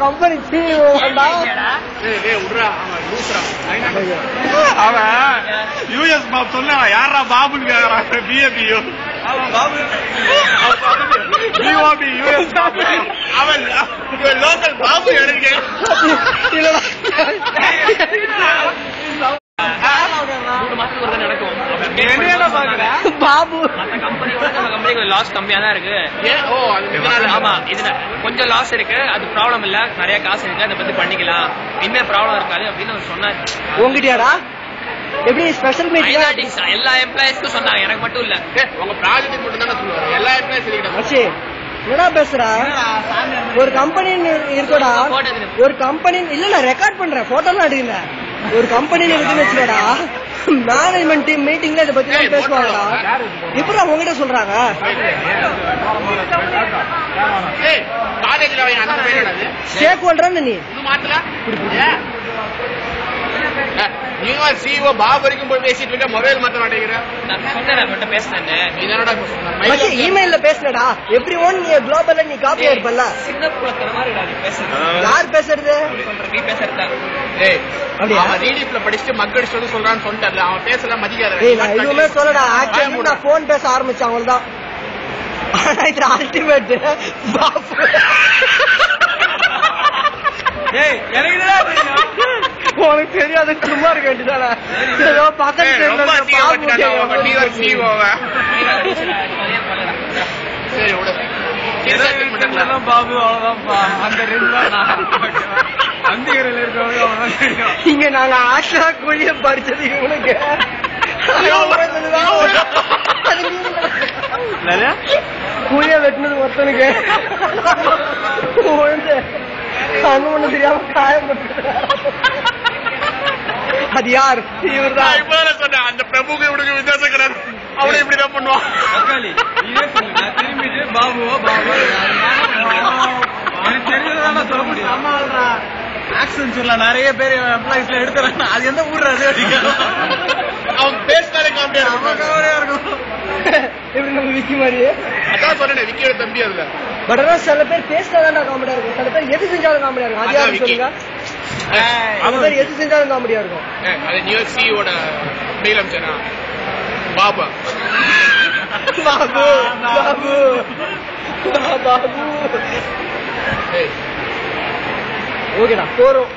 Company அவன் US pop சொன்ன யாரா பாபுன்னு கேக்குறான். பிஏபியோ பிஓபி யூஎஸ் பாபு அவன் லோக்கல் பாபு எனக்கு பாபு லாஸ் கம்மியா தான் இருக்கு. ஆமா, இது கொஞ்சம் லாஸ் இருக்கு, அது ப்ராப்ளம் இல்ல, நிறைய காசு இருக்கு, அதை பத்தி பண்ணிக்கலாம், இனிமே ப்ராப்ளம் இருக்காது அப்படின்னு அவர் சொன்னாரு. உங்ககிட்டயாடா எப்படி ஸ்பெஷல் மீட்டிங் எல்லா எம்ப்ளாயிஸ்க்கும் சொன்னாங்க, எனக்கு மட்டும் இல்ல. உங்க ப்ராஜெக்ட் மட்டும் தானே சொல்லுவாங்க, எல்லா எம்ப்ளாயிஸ் என்னடா பேசுறா? ஒரு கம்பெனி இருக்கடா, ஒரு கம்பெனி இல்ல, நான் ரெக்கார்ட் பண்றேன், போட்டோலாம் எடுக்கல. ஒரு கம்பெனி இருக்குன்னு வச்சுக்கடா, மேனேஜ்மெண்ட் டீம் மீட்டிங்ல இதை பத்தி பேசுவாங்கடா. இப்ப உங்ககிட்ட சொல்றாங்க ஸ்டேக் ஹோல்டர் நீ சிஓ பாபு வரைக்கும் போய் பேசிட்டு இருக்க, மொபைல் மாத்த மாட்டேங்கிறேன். இமெயில்ல பேசுனடா. எவ்ரி ஒன் குளோபல்ல நீ காப்பி இருப்பல்ல. சின்ன குளத்துற மாதிரி யார் பேசுறது? நீ பேசுறதா? அவன் ரீடிப்ல படிச்சுட்டு மக்கள் சொல்லி சொல்றான்னு சொல்லிட்டாரு. அவன் பேசல மதிக்காத. நான் எதுவுமே சொல்லடா. ஆக்சுவலி நான் போன் பேச ஆரம்பிச்சேன், அவங்கதான். ஆனா இது அல்டிமேட் பாபு. உனக்கு தெரியாது, சும்மா இருக்க வேண்டியதானே. ஏதோ பக்கத்து பாபு அவ்வளவுதான். அந்த இங்க நாங்க ஆஷா கூலிய படிச்சது இவனுக்கு கூலிய வெட்டினது ஒருத்தனுக்கு கண்ணு ஒண்ணு தெரியாம காயப்பட்டு. அது யார்? இவர்தான் சொன்னேன். அந்த பிரபுக்கு இவனுக்கு வித்தியாசம் கிடையாது, அவனை இப்படிதான் பண்ணுவான். திரும்பிட்டு பாபுவோ பாபு தெரிஞ்சதான சொல்ல முடியும். ஆக்சென்ச்சர்ல நிறைய பேர் எம்ப்ளாயிஸ்ல எடுக்கிறாங்க. அது எந்த ஊர்றது? அவன் பேசினாலே காமெடியா இருக்கும். எப்படி நம்ம விக்கி மாதிரி அதான் சொன்னேன், விக்கியோட தம்பி அதுல. பட் ஆனா சில பேர் பேசினாதான் காமெடியா இருக்கும், சில பேர் எது செஞ்சாலும் காமெடியா இருக்கும். அது யாரு சொல்லுங்க? சில பேர் எது செஞ்சாலும் காமெடியா இருக்கும். அது நியூயார்க் சிஓட மெயில் அனுப்பிச்சேனா பாபா பாபு பாபு பாபு. ஓகேடா போறோம்.